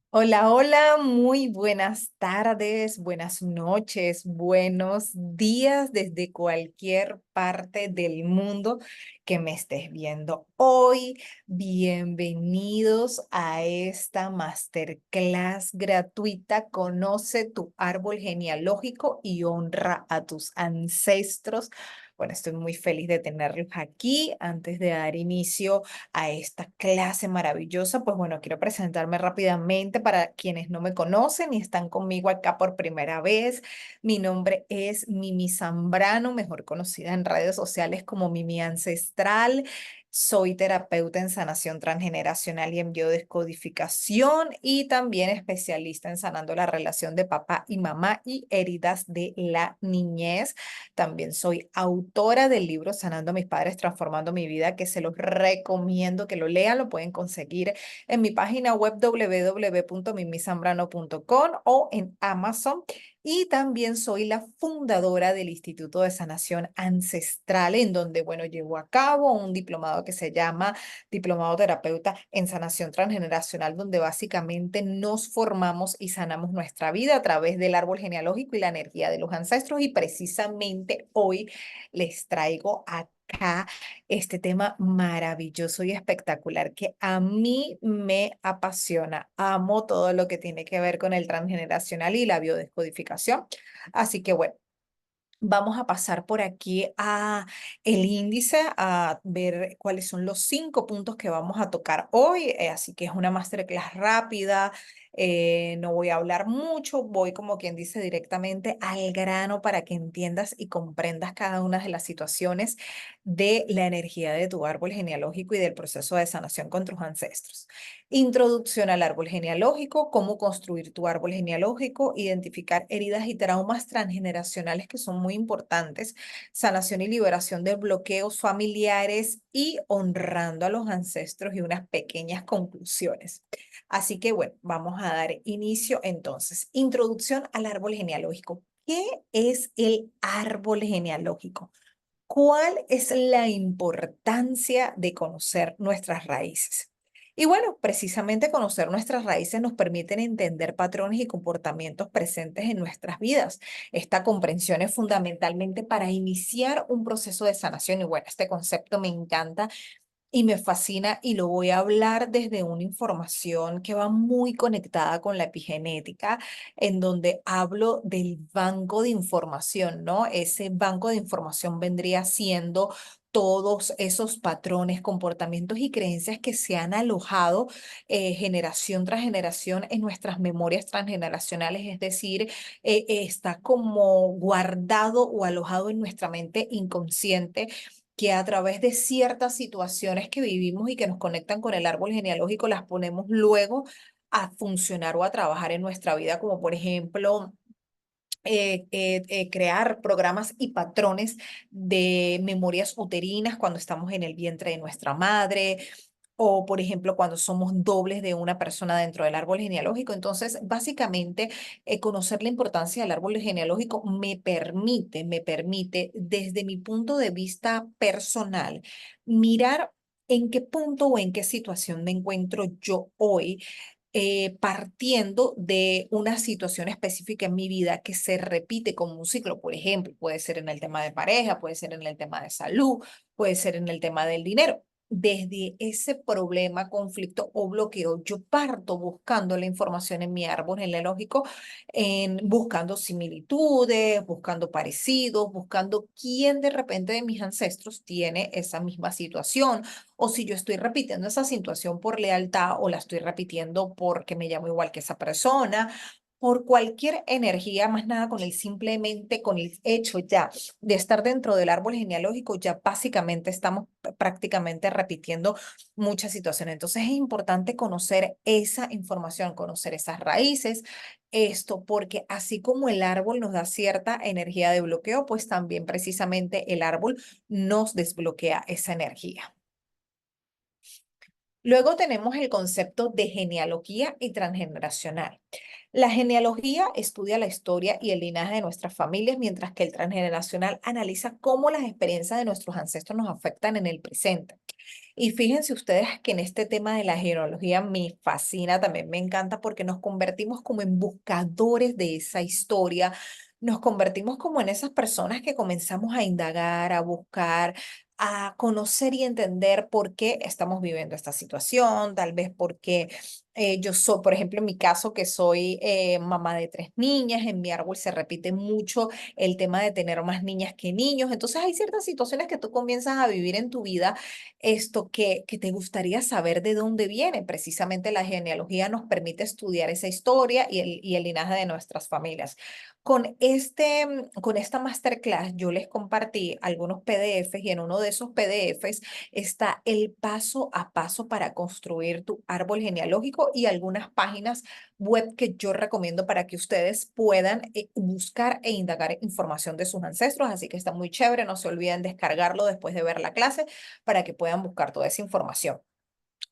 Hola, hola, muy buenas tardes, buenas noches, buenos días desde cualquier parte del mundo que me estés viendo hoy. Bienvenidos a esta masterclass gratuita. Conoce tu árbol genealógico y honra a tus ancestros. Bueno, estoy muy feliz de tenerlos aquí. Antes de dar inicio a esta clase maravillosa, pues bueno, quiero presentarme rápidamente para quienes no me conocen y están conmigo acá por primera vez. Mi nombre es Mimi Zambrano, mejor conocida en redes sociales como Mimi Ancestral. Soy terapeuta en sanación transgeneracional y en biodescodificación y también especialista en sanando la relación de papá y mamá y heridas de la niñez. También soy autora del libro Sanando a mis padres, transformando mi vida, que se los recomiendo que lo lean. Lo pueden conseguir en mi página web www.mimisambrano.com o en Amazon. Y también soy la fundadora del Instituto de Sanación Ancestral, en donde, bueno, llevo a cabo un diplomado que se llama Diplomado Terapeuta en Sanación Transgeneracional, donde básicamente nos formamos y sanamos nuestra vida a través del árbol genealógico y la energía de los ancestros. Y precisamente hoy les traigo acá este tema maravilloso y espectacular que a mí me apasiona. Amo todo lo que tiene que ver con el transgeneracional y la biodescodificación. Así que bueno. Vamos a pasar por aquí a el índice, a ver cuáles son los 5 puntos que vamos a tocar hoy. Así que es una masterclass rápida. No voy a hablar mucho, voy como quien dice directamente al grano para que entiendas y comprendas cada una de las situaciones de la energía de tu árbol genealógico y del proceso de sanación con tus ancestros. Introducción al árbol genealógico, cómo construir tu árbol genealógico, identificar heridas y traumas transgeneracionales que son muy importantes, sanación y liberación de bloqueos familiares y honrando a los ancestros y unas pequeñas conclusiones. Así que bueno, vamos a dar inicio entonces. Introducción al árbol genealógico. ¿Qué es el árbol genealógico? ¿Cuál es la importancia de conocer nuestras raíces? Y bueno, precisamente conocer nuestras raíces nos permiten entender patrones y comportamientos presentes en nuestras vidas. Esta comprensión es fundamentalmente para iniciar un proceso de sanación. Y bueno, este concepto me encanta y me fascina y lo voy a hablar desde una información que va muy conectada con la epigenética, en donde hablo del banco de información, ¿no? Ese banco de información vendría siendo todos esos patrones, comportamientos y creencias que se han alojado generación tras generación en nuestras memorias transgeneracionales, es decir, está como guardado o alojado en nuestra mente inconsciente que a través de ciertas situaciones que vivimos y que nos conectan con el árbol genealógico, las ponemos luego a funcionar o a trabajar en nuestra vida, como por ejemplo crear programas y patrones de memorias uterinas cuando estamos en el vientre de nuestra madre, o, por ejemplo, cuando somos dobles de una persona dentro del árbol genealógico. Entonces, básicamente, conocer la importancia del árbol genealógico me permite, desde mi punto de vista personal, mirar en qué punto o en qué situación me encuentro yo hoy, partiendo de una situación específica en mi vida que se repite como un ciclo. Por ejemplo, puede ser en el tema de pareja, puede ser en el tema de salud, puede ser en el tema del dinero. Desde ese problema, conflicto o bloqueo, yo parto buscando la información en mi árbol genealógico, buscando similitudes, buscando parecidos, buscando quién de repente de mis ancestros tiene esa misma situación, o si yo estoy repitiendo esa situación por lealtad o la estoy repitiendo porque me llamo igual que esa persona, por cualquier energía, más nada con el simplemente, con el hecho ya de estar dentro del árbol genealógico, ya básicamente estamos prácticamente repitiendo muchas situaciones. Entonces es importante conocer esa información, conocer esas raíces, esto, porque así como el árbol nos da cierta energía de bloqueo, pues también precisamente el árbol nos desbloquea esa energía. Luego tenemos el concepto de genealogía y transgeneracional. La genealogía estudia la historia y el linaje de nuestras familias, mientras que el transgeneracional analiza cómo las experiencias de nuestros ancestros nos afectan en el presente. Y fíjense ustedes que en este tema de la genealogía me fascina, también me encanta porque nos convertimos como en buscadores de esa historia, nos convertimos como en esas personas que comenzamos a indagar, a buscar, a conocer y entender por qué estamos viviendo esta situación, tal vez porque yo soy, por ejemplo, en mi caso, que soy mamá de 3 niñas, en mi árbol se repite mucho el tema de tener más niñas que niños, entonces hay ciertas situaciones que tú comienzas a vivir en tu vida esto que te gustaría saber de dónde viene. Precisamente la genealogía nos permite estudiar esa historia y el linaje de nuestras familias. Con esta masterclass yo les compartí algunos PDFs y en uno de esos PDFs está el paso a paso para construir tu árbol genealógico y algunas páginas web que yo recomiendo para que ustedes puedan buscar e indagar información de sus ancestros. Así que está muy chévere, no se olviden descargarlo después de ver la clase para que puedan buscar toda esa información.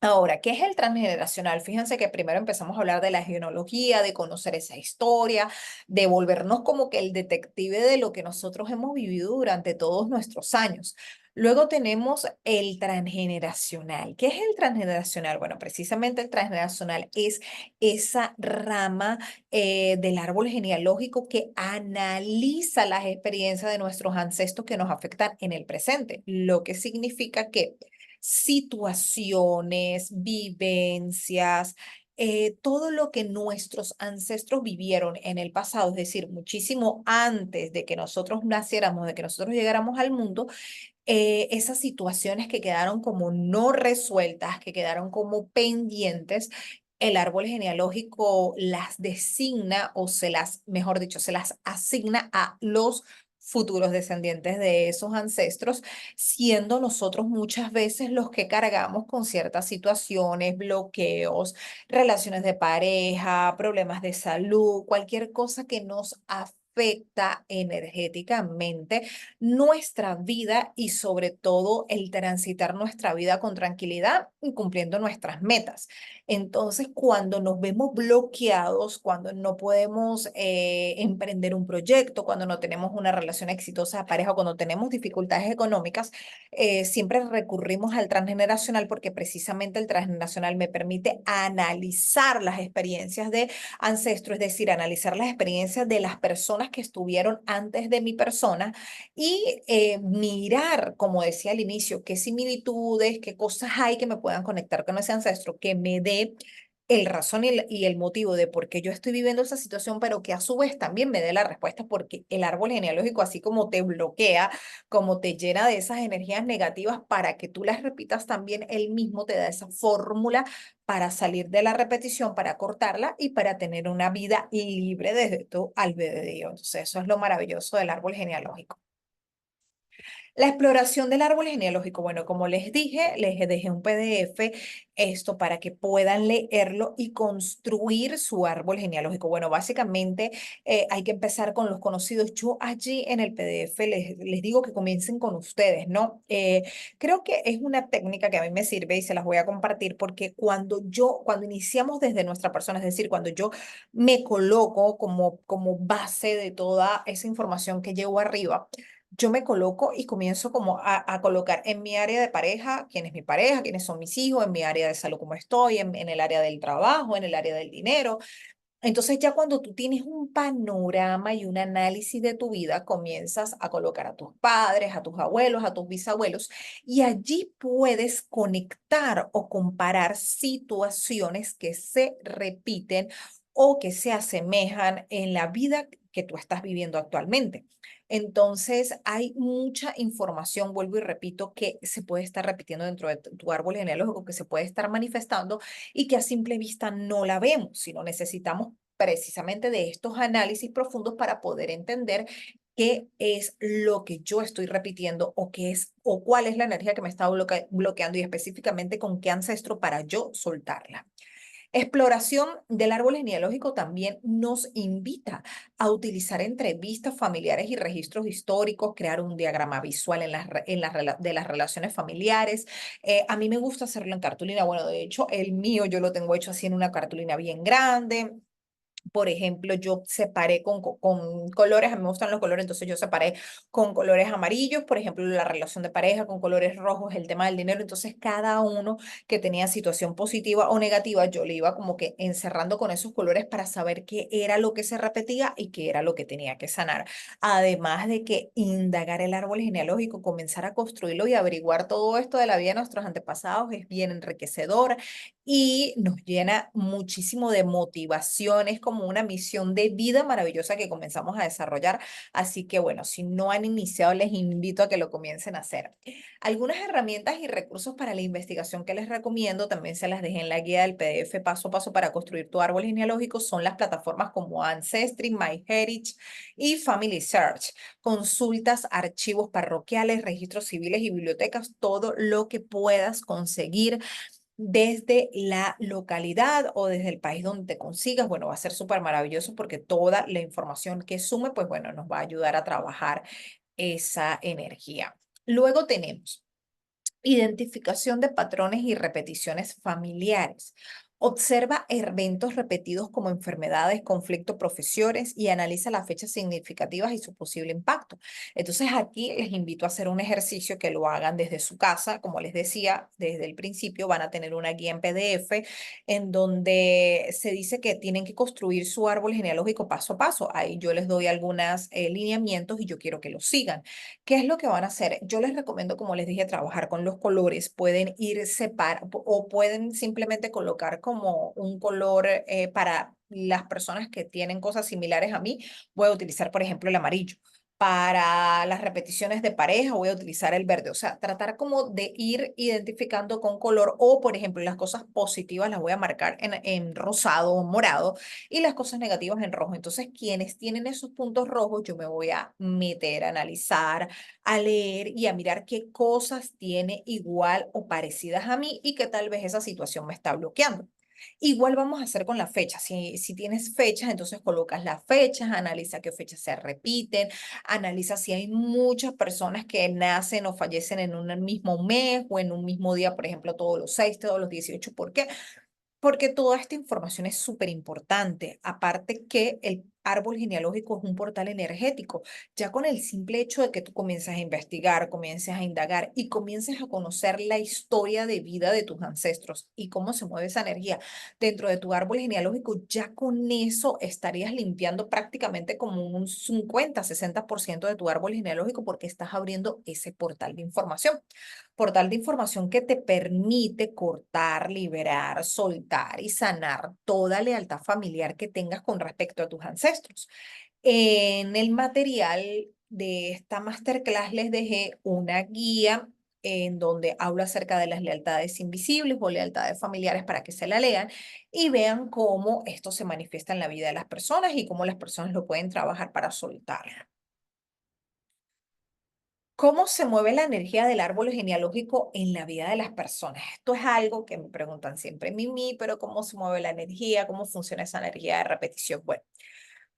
Ahora, ¿qué es el transgeneracional? Fíjense que primero empezamos a hablar de la genealogía, de conocer esa historia, de volvernos como que el detective de lo que nosotros hemos vivido durante todos nuestros años. Luego tenemos el transgeneracional. ¿Qué es el transgeneracional? Bueno, precisamente el transgeneracional es esa rama del árbol genealógico que analiza las experiencias de nuestros ancestros que nos afectan en el presente, lo que significa que situaciones, vivencias, todo lo que nuestros ancestros vivieron en el pasado, es decir, muchísimo antes de que nosotros naciéramos, de que nosotros llegáramos al mundo, esas situaciones que quedaron como no resueltas, que quedaron como pendientes, el árbol genealógico las designa o se las, mejor dicho, se las asigna a los futuros descendientes de esos ancestros, siendo nosotros muchas veces los que cargamos con ciertas situaciones, bloqueos, relaciones de pareja, problemas de salud, cualquier cosa que nos afecta energéticamente nuestra vida y sobre todo el transitar nuestra vida con tranquilidad y cumpliendo nuestras metas. Entonces, cuando nos vemos bloqueados, cuando no podemos emprender un proyecto, cuando no tenemos una relación exitosa de pareja, cuando tenemos dificultades económicas, siempre recurrimos al transgeneracional porque precisamente el transgeneracional me permite analizar las experiencias de ancestros, es decir, analizar las experiencias de las personas que estuvieron antes de mi persona y mirar, como decía al inicio, qué similitudes, qué cosas hay que me puedan conectar con ese ancestro, que me dé el razón y el motivo de por qué yo estoy viviendo esa situación, pero que a su vez también me dé la respuesta porque el árbol genealógico, así como te bloquea, como te llena de esas energías negativas para que tú las repitas, también él mismo te da esa fórmula para salir de la repetición, para cortarla y para tener una vida libre desde tu albedrío. Entonces, eso es lo maravilloso del árbol genealógico. La exploración del árbol genealógico, bueno, como les dije, les dejé un PDF, esto para que puedan leerlo y construir su árbol genealógico. Bueno, básicamente hay que empezar con los conocidos. Yo allí en el PDF les digo que comiencen con ustedes, ¿no? Creo que es una técnica que a mí me sirve y se las voy a compartir porque cuando iniciamos desde nuestra persona, es decir, cuando yo me coloco como base de toda esa información que llevo arriba, yo me coloco y comienzo como a colocar en mi área de pareja, quién es mi pareja, quiénes son mis hijos, en mi área de salud, cómo estoy, en el área del trabajo, en el área del dinero. Entonces ya cuando tú tienes un panorama y un análisis de tu vida, comienzas a colocar a tus padres, a tus abuelos, a tus bisabuelos, y allí puedes conectar o comparar situaciones que se repiten o que se asemejan en la vida que tú estás viviendo actualmente. Entonces, hay mucha información, vuelvo y repito, que se puede estar repitiendo dentro de tu árbol genealógico, que se puede estar manifestando y que a simple vista no la vemos, sino necesitamos precisamente de estos análisis profundos para poder entender qué es lo que yo estoy repitiendo o qué es o cuál es la energía que me está bloqueando y específicamente con qué ancestro para yo soltarla. Exploración del árbol genealógico también nos invita a utilizar entrevistas familiares y registros históricos, crear un diagrama visual de las relaciones familiares. A mí me gusta hacerlo en cartulina. Bueno, de hecho, el mío yo lo tengo hecho así en una cartulina bien grande. Por ejemplo, yo separé con colores, a mí me gustan los colores, entonces yo separé con colores amarillos, por ejemplo, la relación de pareja, con colores rojos, el tema del dinero. Entonces, cada uno que tenía situación positiva o negativa, yo le iba como que encerrando con esos colores para saber qué era lo que se repetía y qué era lo que tenía que sanar. Además de que indagar el árbol genealógico, comenzar a construirlo y averiguar todo esto de la vida de nuestros antepasados es bien enriquecedor y nos llena muchísimo de motivación. Es como una misión de vida maravillosa que comenzamos a desarrollar. Así que bueno, si no han iniciado, les invito a que lo comiencen a hacer. Algunas herramientas y recursos para la investigación que les recomiendo, también se las dejé en la guía del PDF paso a paso para construir tu árbol genealógico, son las plataformas como Ancestry, MyHeritage y Family Search. Consultas, archivos parroquiales, registros civiles y bibliotecas, todo lo que puedas conseguir desde la localidad o desde el país donde te consigas. Bueno, va a ser súper maravilloso porque toda la información que sume, pues bueno, nos va a ayudar a trabajar esa energía. Luego tenemos identificación de patrones y repeticiones familiares. Observa eventos repetidos como enfermedades, conflictos, profesiones y analiza las fechas significativas y su posible impacto. Entonces aquí les invito a hacer un ejercicio que lo hagan desde su casa. Como les decía, desde el principio van a tener una guía en PDF en donde se dice que tienen que construir su árbol genealógico paso a paso. Ahí yo les doy algunos lineamientos y yo quiero que los sigan. ¿Qué es lo que van a hacer? Yo les recomiendo, como les dije, trabajar con los colores. Pueden ir o pueden simplemente colocar como un color para las personas que tienen cosas similares a mí. Voy a utilizar, por ejemplo, el amarillo. Para las repeticiones de pareja voy a utilizar el verde. O sea, tratar como de ir identificando con color o, por ejemplo, las cosas positivas las voy a marcar en rosado o morado y las cosas negativas en rojo. Entonces, quienes tienen esos puntos rojos, yo me voy a meter, a analizar, a leer y a mirar qué cosas tiene igual o parecidas a mí y que tal vez esa situación me está bloqueando. Igual vamos a hacer con la fecha. Si tienes fechas, entonces colocas las fechas, analiza qué fechas se repiten, analiza si hay muchas personas que nacen o fallecen en un mismo mes o en un mismo día, por ejemplo, todos los 6, todos los 18. ¿Por qué? Porque toda esta información es súper importante. Aparte que el árbol genealógico es un portal energético. Ya con el simple hecho de que tú comiences a investigar, comiences a indagar y comiences a conocer la historia de vida de tus ancestros y cómo se mueve esa energía dentro de tu árbol genealógico, ya con eso estarías limpiando prácticamente como un 50-60% de tu árbol genealógico porque estás abriendo ese portal de información. Portal de información que te permite cortar, liberar, soltar y sanar toda lealtad familiar que tengas con respecto a tus ancestros. En el material de esta masterclass les dejé una guía en donde hablo acerca de las lealtades invisibles o lealtades familiares para que se la lean y vean cómo esto se manifiesta en la vida de las personas y cómo las personas lo pueden trabajar para soltar. ¿Cómo se mueve la energía del árbol genealógico en la vida de las personas? Esto es algo que me preguntan siempre, Mimi, pero ¿cómo se mueve la energía? ¿Cómo funciona esa energía de repetición? Bueno,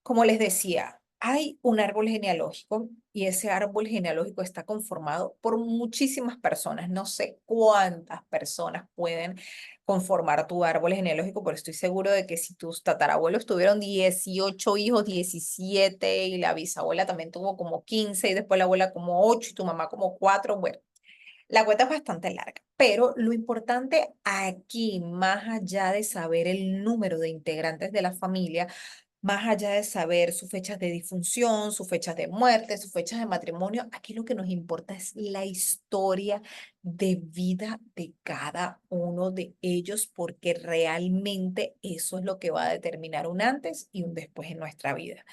como les decía, hay un árbol genealógico y ese árbol genealógico está conformado por muchísimas personas. No sé cuántas personas pueden conformar tu árbol genealógico, pero estoy seguro de que si tus tatarabuelos tuvieron 18 hijos, 17 y la bisabuela también tuvo como 15 y después la abuela como 8 y tu mamá como 4, bueno, la cuenta es bastante larga, pero lo importante aquí, más allá de saber el número de integrantes de la familia, más allá de saber sus fechas de difunción, sus fechas de muerte, sus fechas de matrimonio, aquí lo que nos importa es la historia de vida de cada uno de ellos, porque realmente eso es lo que va a determinar un antes y un después en nuestra vida.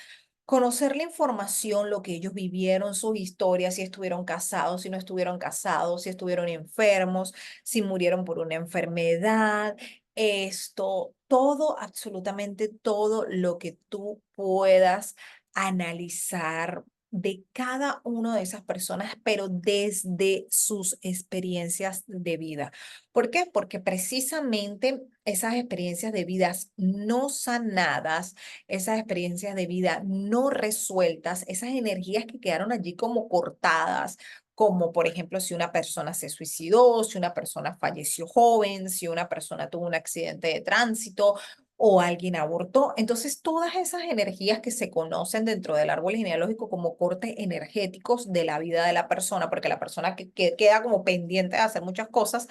Conocer la información, lo que ellos vivieron, sus historias, si estuvieron casados, si no estuvieron casados, si estuvieron enfermos, si murieron por una enfermedad, esto, todo, absolutamente todo lo que tú puedas analizar, de cada una de esas personas, pero desde sus experiencias de vida. ¿Por qué? Porque precisamente esas experiencias de vidas no sanadas, esas experiencias de vida no resueltas, esas energías que quedaron allí como cortadas, como por ejemplo si una persona se suicidó, si una persona falleció joven, si una persona tuvo un accidente de tránsito o alguien abortó. Entonces, todas esas energías que se conocen dentro del árbol genealógico como cortes energéticos de la vida de la persona, porque la persona que queda como pendiente de hacer muchas cosas,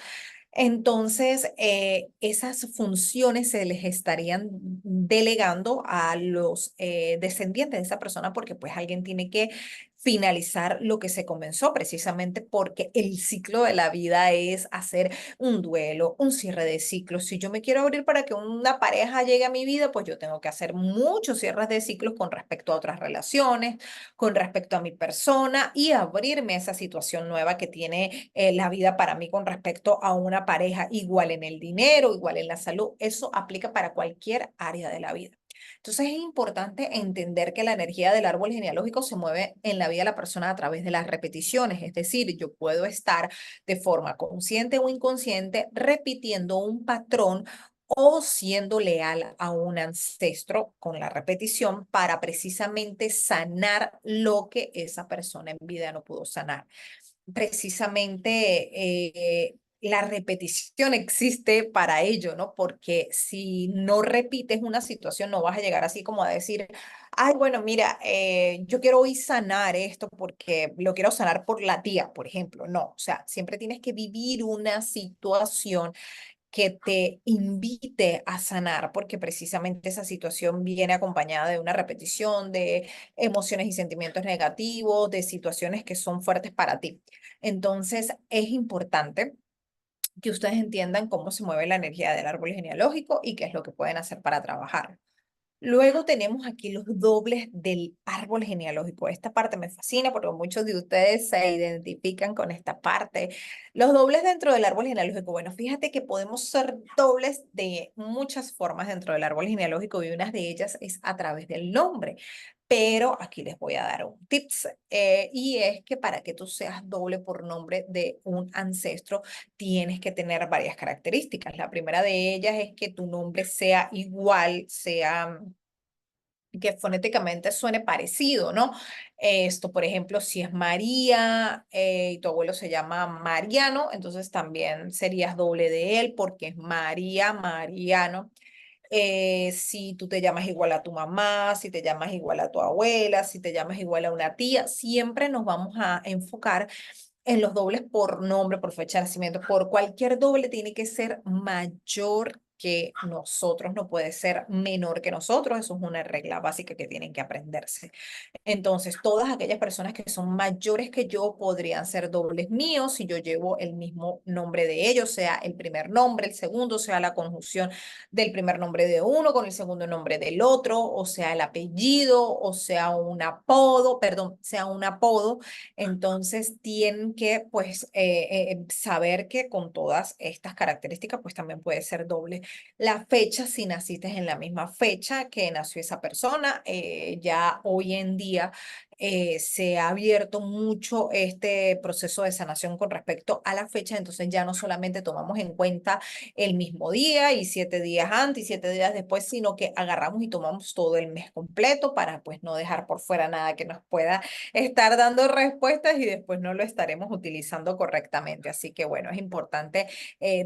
entonces, esas funciones se les estarían delegando a los descendientes de esa persona porque pues alguien tiene que finalizar lo que se comenzó precisamente porque el ciclo de la vida es hacer un duelo, un cierre de ciclos. Si yo me quiero abrir para que una pareja llegue a mi vida, pues yo tengo que hacer muchos cierres de ciclos con respecto a otras relaciones, con respecto a mi persona y abrirme a esa situación nueva que tiene la vida para mí con respecto a una pareja, igual en el dinero, igual en la salud. Eso aplica para cualquier área de la vida. Entonces es importante entender que la energía del árbol genealógico se mueve en la vida de la persona a través de las repeticiones, es decir, yo puedo estar de forma consciente o inconsciente repitiendo un patrón o siendo leal a un ancestro con la repetición para precisamente sanar lo que esa persona en vida no pudo sanar. Precisamente la repetición existe para ello, ¿no? Porque si no repites una situación, no vas a llegar así como a decir, ay, bueno, mira, yo quiero hoy sanar esto porque lo quiero sanar por la tía, por ejemplo. No, o sea, siempre tienes que vivir una situación que te invite a sanar, porque precisamente esa situación viene acompañada de una repetición de emociones y sentimientos negativos, de situaciones que son fuertes para ti. Entonces, es importante que ustedes entiendan cómo se mueve la energía del árbol genealógico y qué es lo que pueden hacer para trabajar. Luego tenemos aquí los dobles del árbol genealógico. Esta parte me fascina porque muchos de ustedes se identifican con esta parte. Los dobles dentro del árbol genealógico. Bueno, fíjate que podemos ser dobles de muchas formas dentro del árbol genealógico y una de ellas es a través del nombre. Pero aquí les voy a dar un tips y es que para que tú seas doble por nombre de un ancestro, tienes que tener varias características. La primera de ellas es que tu nombre sea igual, sea que fonéticamente suene parecido, ¿no? Esto, por ejemplo, si es María y tu abuelo se llama Mariano, entonces también serías doble de él porque es María, Mariano. Si tú te llamas igual a tu mamá, si te llamas igual a tu abuela, si te llamas igual a una tía, siempre nos vamos a enfocar en los dobles por nombre, por fecha de nacimiento, por cualquier doble tiene que ser mayor que nosotros, no puede ser menor que nosotros, eso es una regla básica que tienen que aprenderse. Entonces, todas aquellas personas que son mayores que yo podrían ser dobles míos si yo llevo el mismo nombre de ellos, sea el primer nombre, el segundo, sea la conjunción del primer nombre de uno con el segundo nombre del otro, o sea el apellido, o sea un apodo, perdón, sea un apodo. Entonces, tienen que, pues, saber que con todas estas características, pues también puede ser doble. La fecha, si naciste en la misma fecha que nació esa persona, ya hoy en día se ha abierto mucho este proceso de sanación con respecto a la fecha, entonces ya no solamente tomamos en cuenta el mismo día y 7 días antes y 7 días después, sino que agarramos y tomamos todo el mes completo para pues no dejar por fuera nada que nos pueda estar dando respuestas y después no lo estaremos utilizando correctamente. Así que bueno, es importante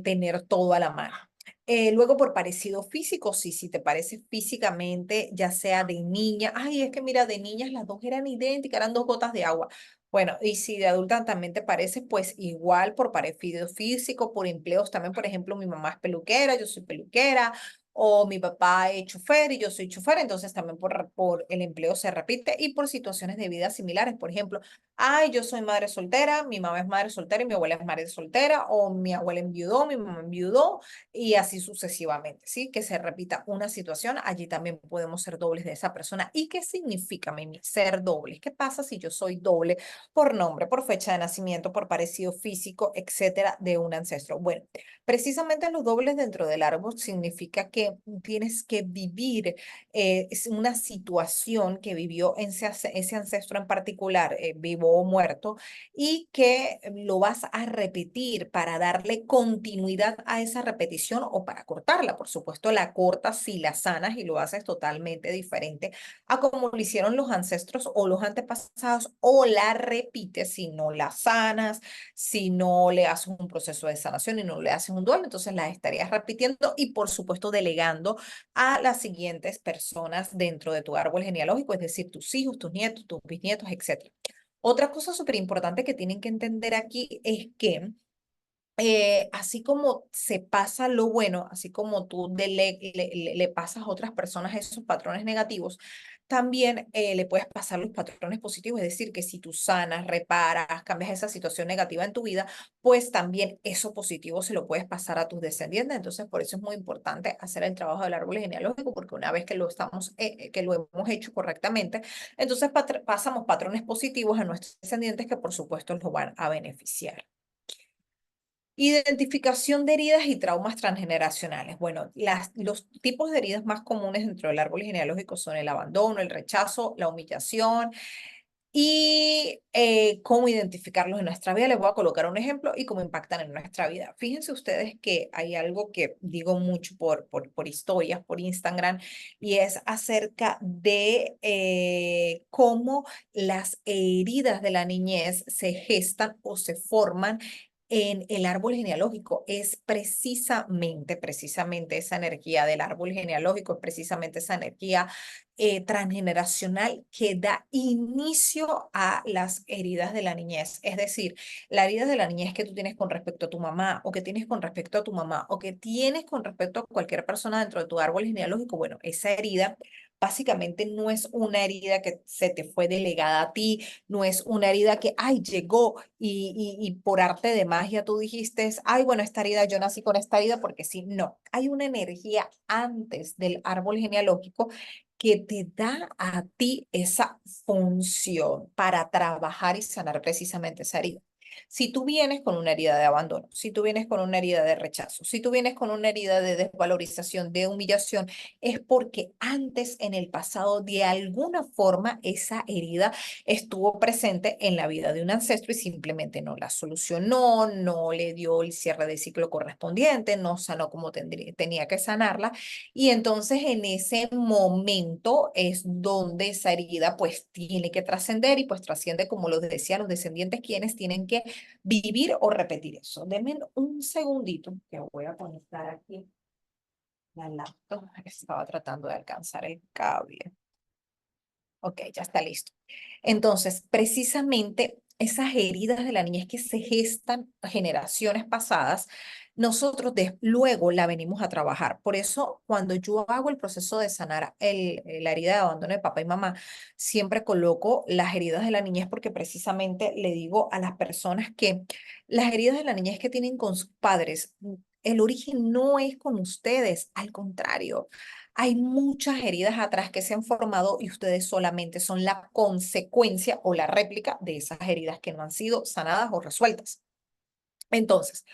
tener todo a la mano. Luego por parecido físico, sí, si te parece físicamente, ya sea de niña, ay, es que mira, de niñas las dos eran idénticas, eran dos gotas de agua. Bueno, y si de adulta también te parece, pues igual por parecido físico, por empleos también, por ejemplo, mi mamá es peluquera, yo soy peluquera, o mi papá es chofer y yo soy chofer, entonces también por el empleo se repite y por situaciones de vida similares, por ejemplo, ay, yo soy madre soltera, mi mamá es madre soltera y mi abuela es madre soltera, o mi abuela enviudó, mi mamá enviudó, y así sucesivamente, ¿sí? Que se repita una situación, allí también podemos ser dobles de esa persona. ¿Y qué significa, Mimi, ser dobles? ¿Qué pasa si yo soy doble por nombre, por fecha de nacimiento, por parecido físico, etcétera, de un ancestro? Bueno, precisamente los dobles dentro del árbol significa que tienes que vivir es una situación que vivió ese ancestro en particular, vivo o muerto, y que lo vas a repetir para darle continuidad a esa repetición o para cortarla. Por supuesto, la cortas si la sanas y lo haces totalmente diferente a como lo hicieron los ancestros o los antepasados, o la repites si no la sanas, si no le haces un proceso de sanación y no le haces un duelo, entonces las estarías repitiendo y por supuesto delegando a las siguientes personas dentro de tu árbol genealógico, es decir, tus hijos, tus nietos, tus bisnietos, etcétera. Otra cosa súper importante que tienen que entender aquí es que así como se pasa lo bueno, así como tú le pasas a otras personas esos patrones negativos, también le puedes pasar los patrones positivos. Es decir, que si tú sanas, reparas, cambias esa situación negativa en tu vida, pues también eso positivo se lo puedes pasar a tus descendientes. Entonces, por eso es muy importante hacer el trabajo del árbol genealógico, porque una vez que que lo hemos hecho correctamente, entonces pasamos patrones positivos a nuestros descendientes que por supuesto los van a beneficiar. Identificación de heridas y traumas transgeneracionales. Bueno, los tipos de heridas más comunes dentro del árbol genealógico son el abandono, el rechazo, la humillación y cómo identificarlos en nuestra vida. Les voy a colocar un ejemplo y cómo impactan en nuestra vida. Fíjense ustedes que hay algo que digo mucho por historias, por Instagram, y es acerca de cómo las heridas de la niñez se gestan o se forman en el árbol genealógico. Es precisamente esa energía del árbol genealógico, es precisamente esa energía transgeneracional que da inicio a las heridas de la niñez. Es decir, la herida de la niñez que tú tienes con respecto a tu mamá, o que tienes con respecto a tu mamá, o que tienes con respecto a cualquier persona dentro de tu árbol genealógico, bueno, esa herida básicamente no es una herida que se te fue delegada a ti, no es una herida que, ay, llegó y por arte de magia tú dijiste, ay, bueno, esta herida, yo nací con esta herida porque sí, no, hay una energía antes del árbol genealógico que te da a ti esa función para trabajar y sanar precisamente esa herida. Si tú vienes con una herida de abandono, si tú vienes con una herida de rechazo, si tú vienes con una herida de desvalorización, de humillación, es porque antes en el pasado de alguna forma esa herida estuvo presente en la vida de un ancestro y simplemente no la solucionó, no le dio el cierre de ciclo correspondiente, no sanó como tenía que sanarla. Y entonces en ese momento es donde esa herida pues tiene que trascender y pues trasciende, como los decía, los descendientes quienes tienen que vivir o repetir eso. Denme un segundito que voy a conectar aquí la laptop. Estaba tratando de alcanzar el cable. Ok, ya está listo. Entonces, precisamente esas heridas de la niñez que se gestan generaciones pasadas, nosotros luego la venimos a trabajar. Por eso, cuando yo hago el proceso de sanar la herida de abandono de papá y mamá, siempre coloco las heridas de la niñez porque precisamente le digo a las personas que las heridas de la niñez que tienen con sus padres, el origen no es con ustedes, al contrario. Hay muchas heridas atrás que se han formado y ustedes solamente son la consecuencia o la réplica de esas heridas que no han sido sanadas o resueltas. Entonces,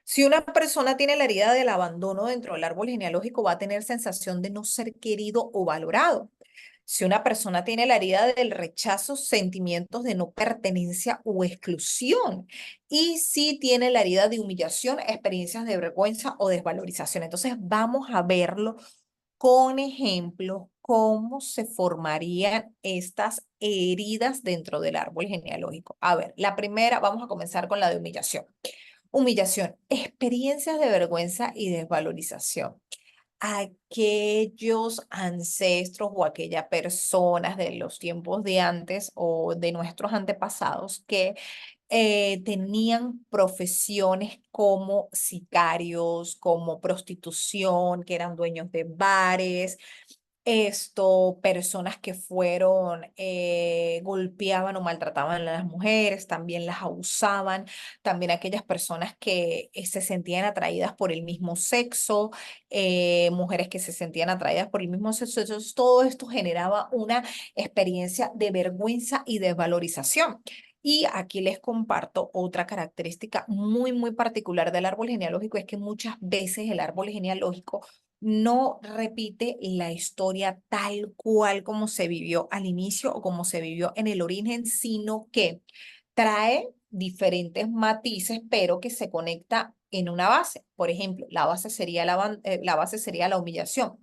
si una persona tiene la herida del abandono dentro del árbol genealógico, va a tener sensación de no ser querido o valorado. Si una persona tiene la herida del rechazo, sentimientos de no pertenencia o exclusión. Y si tiene la herida de humillación, experiencias de vergüenza o desvalorización. Entonces, vamos a verlo con ejemplos cómo se formarían estas heridas dentro del árbol genealógico. A ver, la primera, vamos a comenzar con la de humillación. Humillación, experiencias de vergüenza y desvalorización. Aquellos ancestros o aquellas personas de los tiempos de antes o de nuestros antepasados que tenían profesiones como sicarios, como prostitución, que eran dueños de bares, personas que fueron, golpeaban o maltrataban a las mujeres, también las abusaban, también aquellas personas que se sentían atraídas por el mismo sexo, mujeres que se sentían atraídas por el mismo sexo. Entonces, todo esto generaba una experiencia de vergüenza y desvalorización. Y aquí les comparto otra característica muy particular del árbol genealógico, es que muchas veces el árbol genealógico no repite la historia tal cual como se vivió al inicio o como se vivió en el origen, sino que trae diferentes matices, pero que se conecta en una base. Por ejemplo, la base sería la base sería la humillación.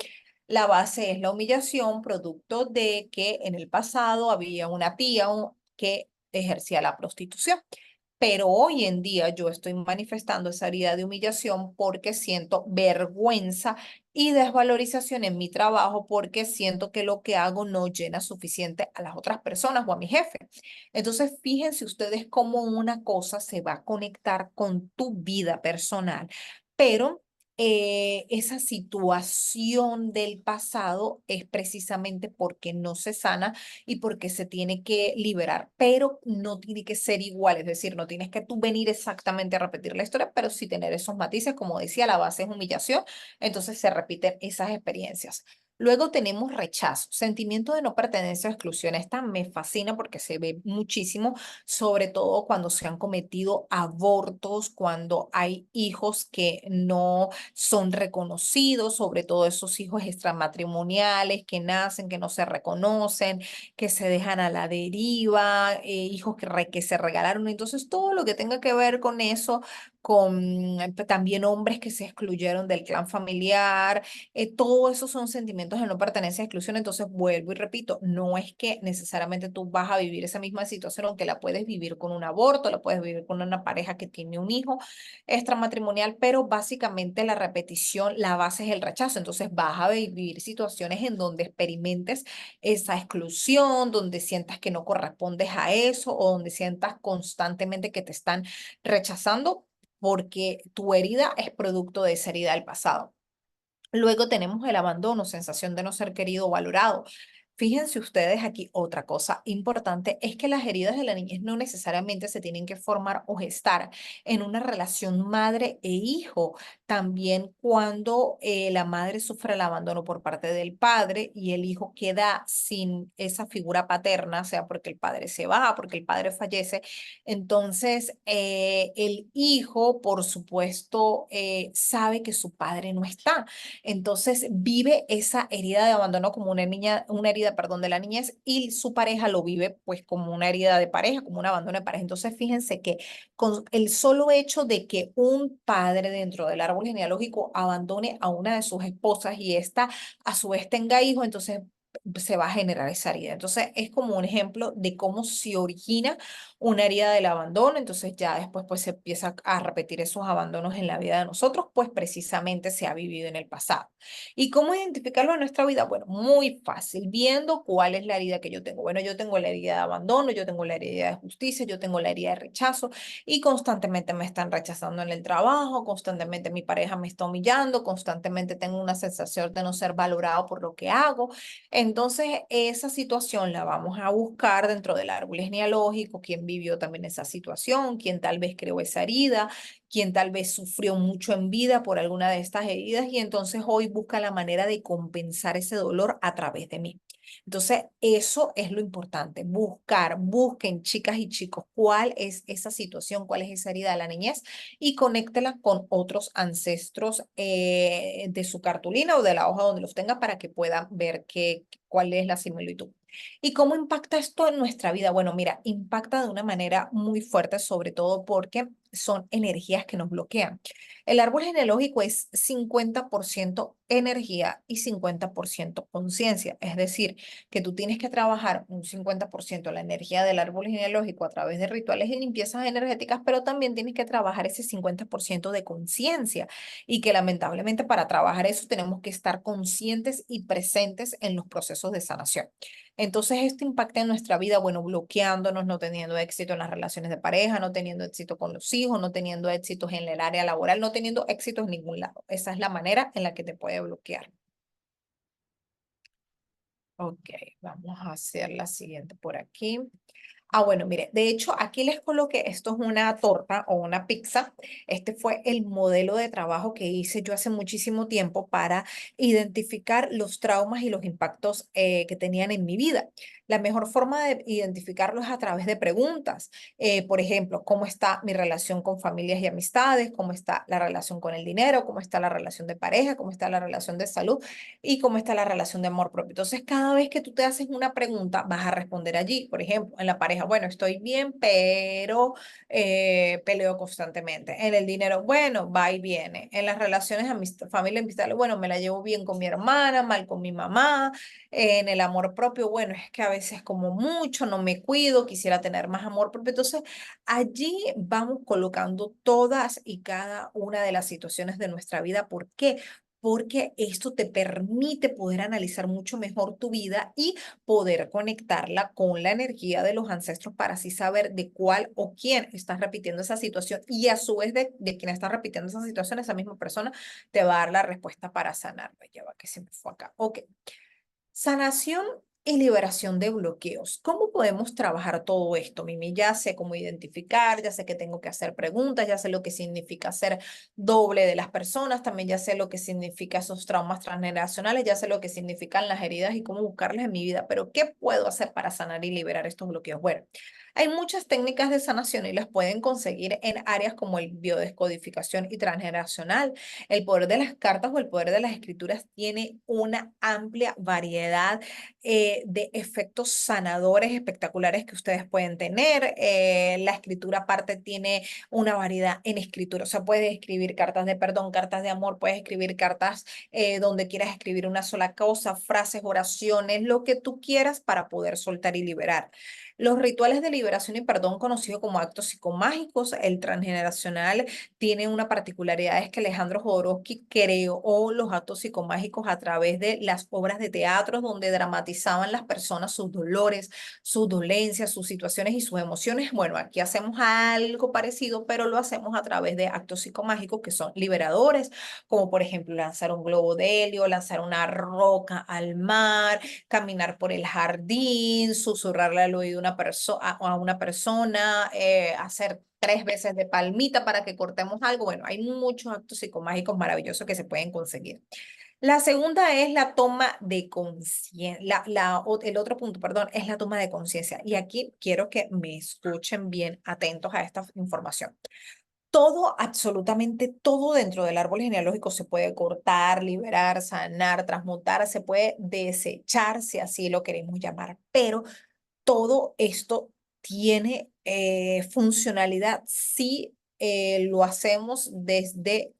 La base es la humillación producto de que en el pasado había una tía que ejercía la prostitución. Pero hoy en día yo estoy manifestando esa herida de humillación porque siento vergüenza y desvalorización en mi trabajo porque siento que lo que hago no llena suficiente a las otras personas o a mi jefe. Entonces, fíjense ustedes cómo una cosa se va a conectar con tu vida personal, pero esa situación del pasado es precisamente porque no se sana y porque se tiene que liberar, pero no tiene que ser igual, es decir, no tienes que tú venir exactamente a repetir la historia, pero sí tener esos matices, como decía, la base es humillación, entonces se repiten esas experiencias. Luego tenemos rechazo, sentimiento de no pertenencia o exclusión. Esta me fascina porque se ve muchísimo, sobre todo cuando se han cometido abortos, cuando hay hijos que no son reconocidos, sobre todo esos hijos extramatrimoniales que nacen, que no se reconocen, que se dejan a la deriva, hijos que se regalaron. Entonces, todo lo que tenga que ver con eso, con también hombres que se excluyeron del clan familiar, todo eso son sentimientos de no pertenencia, exclusión. Entonces, vuelvo y repito, no es que necesariamente tú vas a vivir esa misma situación, aunque la puedes vivir con un aborto, la puedes vivir con una pareja que tiene un hijo extramatrimonial, pero básicamente la repetición, la base es el rechazo. Entonces, vas a vivir situaciones en donde experimentes esa exclusión, donde sientas que no correspondes a eso o donde sientas constantemente que te están rechazando porque tu herida es producto de esa herida del pasado. Luego tenemos el abandono, sensación de no ser querido o valorado. Fíjense ustedes aquí, otra cosa importante es que las heridas de la niñez no necesariamente se tienen que formar o gestar en una relación madre e hijo. También cuando la madre sufre el abandono por parte del padre y el hijo queda sin esa figura paterna, sea porque el padre se va, porque el padre fallece, entonces el hijo, por supuesto, sabe que su padre no está. Entonces vive esa herida de abandono como una herida, perdón, de la niñez y su pareja lo vive pues como una herida de pareja, como un abandono de pareja. Entonces fíjense que con el solo hecho de que un padre dentro del árbol genealógico abandone a una de sus esposas y esta a su vez tenga hijos, entonces se va a generar esa herida. Entonces es como un ejemplo de cómo se origina una herida del abandono, entonces ya después pues se empieza a repetir esos abandonos en la vida de nosotros, pues precisamente se ha vivido en el pasado. ¿Y cómo identificarlo en nuestra vida? Bueno, muy fácil, viendo cuál es la herida que yo tengo. Bueno, yo tengo la herida de abandono, yo tengo la herida de justicia, yo tengo la herida de rechazo y constantemente me están rechazando en el trabajo, constantemente mi pareja me está humillando, constantemente tengo una sensación de no ser valorado por lo que hago. Entonces, esa situación la vamos a buscar dentro del árbol genealógico, quién vivió también esa situación, quién tal vez creó esa herida, quién tal vez sufrió mucho en vida por alguna de estas heridas y entonces hoy busca la manera de compensar ese dolor a través de mí. Entonces, eso es lo importante, busquen chicas y chicos cuál es esa situación, cuál es esa herida de la niñez y conéctela con otros ancestros de su cartulina o de la hoja donde los tenga para que puedan ver cuál es la similitud. ¿Y cómo impacta esto en nuestra vida? Bueno, mira, impacta de una manera muy fuerte, sobre todo porque son energías que nos bloquean. El árbol genealógico es 50% energía y 50% conciencia, es decir, que tú tienes que trabajar un 50% la energía del árbol genealógico a través de rituales y limpiezas energéticas, pero también tienes que trabajar ese 50% de conciencia y que lamentablemente para trabajar eso tenemos que estar conscientes y presentes en los procesos de sanación. Entonces, esto impacta en nuestra vida, bueno, bloqueándonos, no teniendo éxito en las relaciones de pareja, no teniendo éxito con los hijos, no teniendo éxitos en el área laboral, no teniendo éxitos en ningún lado. Esa es la manera en la que te puede bloquear. Ok, vamos a hacer la siguiente por aquí. Bueno, mire, de hecho, aquí les coloqué, esto es una torta o una pizza. Este fue el modelo de trabajo que hice yo hace muchísimo tiempo para identificar los traumas y los impactos que tenían en mi vida. La mejor forma de identificarlos es a través de preguntas. Por ejemplo, ¿cómo está mi relación con familias y amistades? ¿Cómo está la relación con el dinero? ¿Cómo está la relación de pareja? ¿Cómo está la relación de salud? ¿Y cómo está la relación de amor propio? Entonces, cada vez que tú te haces una pregunta, vas a responder allí. Por ejemplo, en la pareja, bueno, estoy bien, pero peleo constantemente. En el dinero, bueno, va y viene. En las relaciones, familia, amistad, bueno, me la llevo bien con mi hermana, mal con mi mamá. En el amor propio, bueno, es que a veces como mucho, no me cuido, quisiera tener más amor propio. Entonces, allí vamos colocando todas y cada una de las situaciones de nuestra vida. ¿Por qué? Porque esto te permite poder analizar mucho mejor tu vida y poder conectarla con la energía de los ancestros para así saber de cuál o quién está repitiendo esa situación y a su vez de quién está repitiendo esa situación, esa misma persona te va a dar la respuesta para sanar. Ya va que se me fue acá. Ok. Sanación y liberación de bloqueos. ¿Cómo podemos trabajar todo esto, Mimi? Ya sé cómo identificar, ya sé que tengo que hacer preguntas, ya sé lo que significa ser doble de las personas, también ya sé lo que significa esos traumas transgeneracionales, ya sé lo que significan las heridas y cómo buscarlas en mi vida, pero ¿qué puedo hacer para sanar y liberar estos bloqueos? Bueno, hay muchas técnicas de sanación y las pueden conseguir en áreas como el biodescodificación y transgeneracional. El poder de las cartas o el poder de las escrituras tiene una amplia variedad de efectos sanadores espectaculares que ustedes pueden tener. La escritura aparte tiene una variedad en escritura, o sea, puedes escribir cartas de perdón, cartas de amor, puedes escribir cartas donde quieras escribir una sola cosa, frases, oraciones, lo que tú quieras para poder soltar y liberar. Los rituales de liberación y perdón, conocidos como actos psicomágicos, el transgeneracional tiene una particularidad, es que Alejandro Jodorowsky creó los actos psicomágicos a través de las obras de teatro donde dramatizaban las personas sus dolores, sus dolencias, sus situaciones y sus emociones. Bueno, aquí hacemos algo parecido, pero lo hacemos a través de actos psicomágicos que son liberadores, como por ejemplo lanzar un globo de helio, lanzar una roca al mar, caminar por el jardín, susurrarle al oído a una persona, hacer 3 veces de palmita para que cortemos algo. Bueno, hay muchos actos psicomágicos maravillosos que se pueden conseguir. La segunda es la toma de conciencia. El otro punto, perdón, es la toma de conciencia. Y aquí quiero que me escuchen bien atentos a esta información. Todo, absolutamente todo dentro del árbol genealógico se puede cortar, liberar, sanar, transmutar, se puede desechar, si así lo queremos llamar, pero todo esto tiene funcionalidad si lo hacemos desde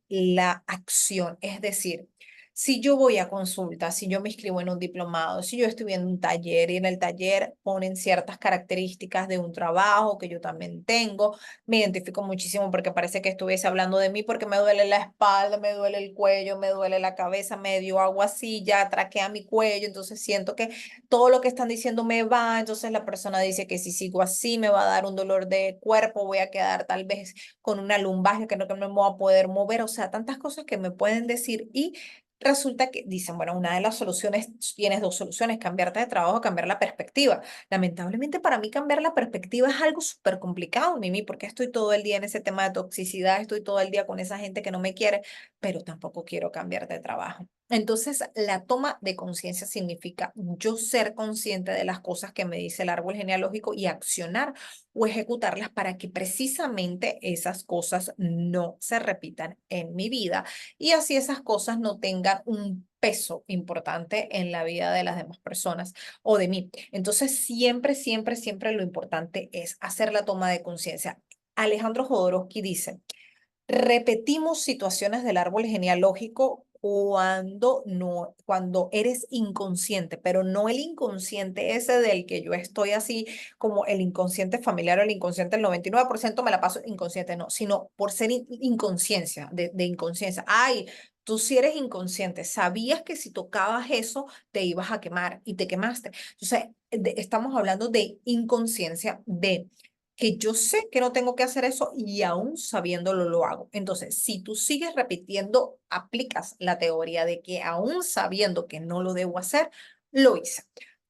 la acción. Es decir, si yo voy a consulta, si yo me inscribo en un diplomado, si yo estoy viendo un taller y en el taller ponen ciertas características de un trabajo que yo también tengo, me identifico muchísimo porque parece que estuviese hablando de mí porque me duele la espalda, me duele el cuello, me duele la cabeza, me dio agua así, ya traquea mi cuello, entonces siento que todo lo que están diciendo me va, entonces la persona dice que si sigo así me va a dar un dolor de cuerpo, voy a quedar tal vez con una lumbalgia que no me voy a poder mover, o sea, tantas cosas que me pueden decir y resulta que dicen, bueno, una de las soluciones, tienes dos soluciones, cambiarte de trabajo, cambiar la perspectiva. Lamentablemente para mí cambiar la perspectiva es algo súper complicado, Mimi, porque estoy todo el día en ese tema de toxicidad, estoy todo el día con esa gente que no me quiere, pero tampoco quiero cambiar de trabajo. Entonces, la toma de conciencia significa yo ser consciente de las cosas que me dice el árbol genealógico y accionar o ejecutarlas para que precisamente esas cosas no se repitan en mi vida y así esas cosas no tengan un peso importante en la vida de las demás personas o de mí. Entonces, siempre, siempre, siempre lo importante es hacer la toma de conciencia. Alejandro Jodorowsky dice, repetimos situaciones del árbol genealógico cuando eres inconsciente, pero no el inconsciente ese del que yo estoy así como el inconsciente familiar o el inconsciente el 99% me la paso inconsciente, no, sino por ser inconsciencia, de inconsciencia. Ay, tú si eres inconsciente, sabías que si tocabas eso te ibas a quemar y te quemaste. Entonces, estamos hablando de inconsciencia, de que yo sé que no tengo que hacer eso y aún sabiéndolo lo hago. Entonces, si tú sigues repitiendo, aplicas la teoría de que aún sabiendo que no lo debo hacer, lo hice.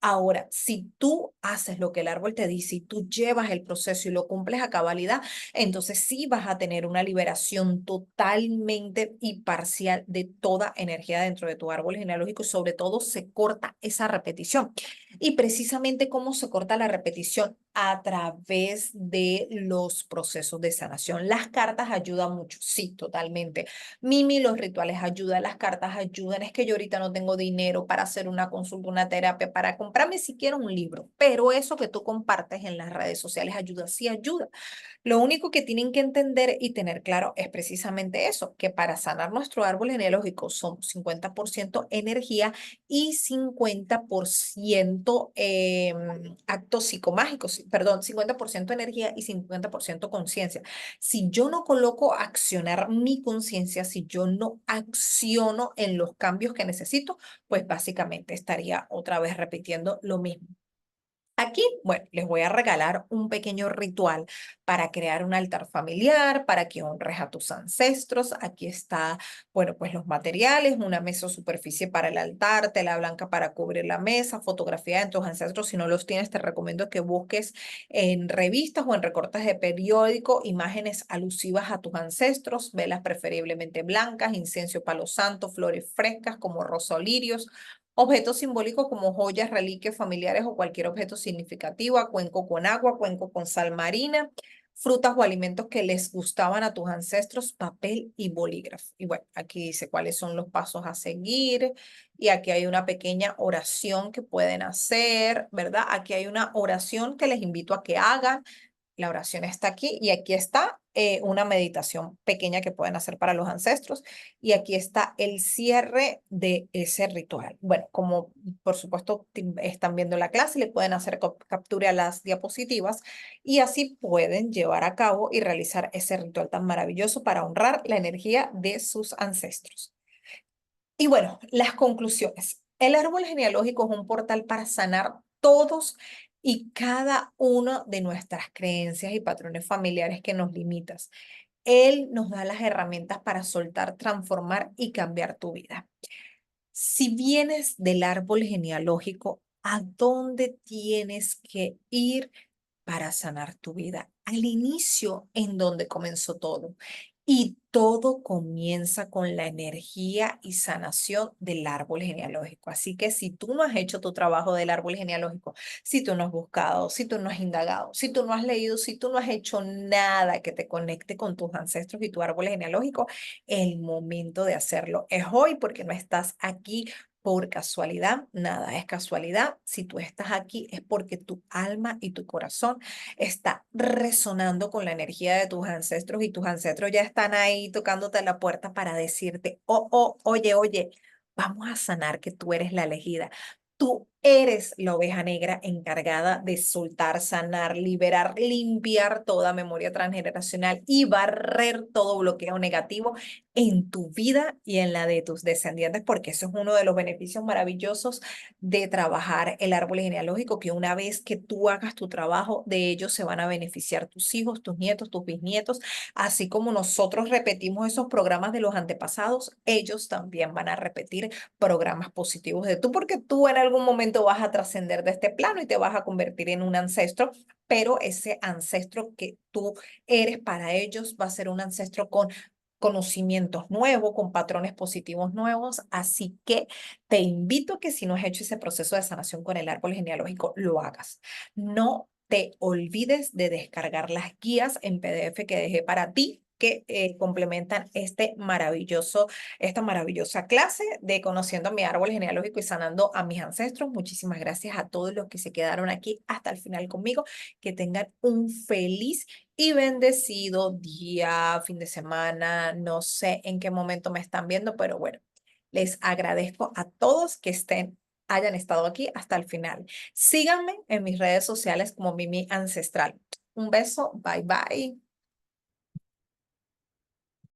Ahora, si tú haces lo que el árbol te dice y tú llevas el proceso y lo cumples a cabalidad, entonces sí vas a tener una liberación totalmente y parcial de toda energía dentro de tu árbol genealógico y sobre todo se corta esa repetición. Y precisamente cómo se corta la repetición a través de los procesos de sanación. Las cartas ayudan mucho, sí, totalmente. Mimi, los rituales ayudan, las cartas ayudan. Es que yo ahorita no tengo dinero para hacer una consulta, una terapia, para comprarme siquiera un libro, pero eso que tú compartes en las redes sociales ayuda, sí ayuda. Lo único que tienen que entender y tener claro es precisamente eso, que para sanar nuestro árbol genealógico somos 50% energía y 50% actos psicomágicos, perdón, 50% energía y 50% conciencia. Si yo no coloco a accionar mi conciencia, si yo no acciono en los cambios que necesito, pues básicamente estaría otra vez repitiendo lo mismo. Aquí, bueno, les voy a regalar un pequeño ritual para crear un altar familiar, para que honres a tus ancestros. Aquí está, bueno, pues los materiales, una mesa o superficie para el altar, tela blanca para cubrir la mesa, fotografía de tus ancestros. Si no los tienes, te recomiendo que busques en revistas o en recortes de periódico imágenes alusivas a tus ancestros, velas preferiblemente blancas, incienso palo santo, flores frescas como rosa o lirios. Objetos simbólicos como joyas, reliquias familiares o cualquier objeto significativo, cuenco con agua, cuenco con sal marina, frutas o alimentos que les gustaban a tus ancestros, papel y bolígrafo. Y bueno, aquí dice cuáles son los pasos a seguir y aquí hay una pequeña oración que pueden hacer, ¿verdad? Aquí hay una oración que les invito a que hagan. La oración está aquí y aquí está una meditación pequeña que pueden hacer para los ancestros y aquí está el cierre de ese ritual. Bueno, como por supuesto están viendo la clase, le pueden hacer captura a las diapositivas y así pueden llevar a cabo y realizar ese ritual tan maravilloso para honrar la energía de sus ancestros. Y bueno, las conclusiones. El árbol genealógico es un portal para sanar todos y cada una de nuestras creencias y patrones familiares que nos limitas. Él nos da las herramientas para soltar, transformar y cambiar tu vida. Si vienes del árbol genealógico, ¿a dónde tienes que ir para sanar tu vida? Al inicio, en donde comenzó todo. Y todo comienza con la energía y sanación del árbol genealógico. Así que si tú no has hecho tu trabajo del árbol genealógico, si tú no has buscado, si tú no has indagado, si tú no has leído, si tú no has hecho nada que te conecte con tus ancestros y tu árbol genealógico, el momento de hacerlo es hoy porque no estás aquí por casualidad, nada es casualidad. Si tú estás aquí es porque tu alma y tu corazón está resonando con la energía de tus ancestros y tus ancestros ya están ahí tocándote la puerta para decirte, oh, oh, oye, oye, vamos a sanar que tú eres la elegida. Tú eres la oveja negra encargada de soltar, sanar, liberar, limpiar toda memoria transgeneracional y barrer todo bloqueo negativo en tu vida y en la de tus descendientes, porque eso es uno de los beneficios maravillosos de trabajar el árbol genealógico, que una vez que tú hagas tu trabajo, de ellos se van a beneficiar tus hijos, tus nietos, tus bisnietos, así como nosotros repetimos esos programas de los antepasados, ellos también van a repetir programas positivos de tú, porque tú en algún momento vas a trascender de este plano y te vas a convertir en un ancestro, pero ese ancestro que tú eres para ellos va a ser un ancestro con conocimientos nuevos, con patrones positivos nuevos. Así que te invito a que si no has hecho ese proceso de sanación con el árbol genealógico, lo hagas. No te olvides de descargar las guías en PDF que dejé para ti que complementan esta maravillosa clase de conociendo mi árbol genealógico y sanando a mis ancestros. Muchísimas gracias a todos los que se quedaron aquí hasta el final conmigo. Que tengan un feliz y bendecido día, fin de semana, no sé en qué momento me están viendo, pero bueno, les agradezco a todos que hayan estado aquí hasta el final. Síganme en mis redes sociales como Mimi Ancestral. Un beso, bye bye.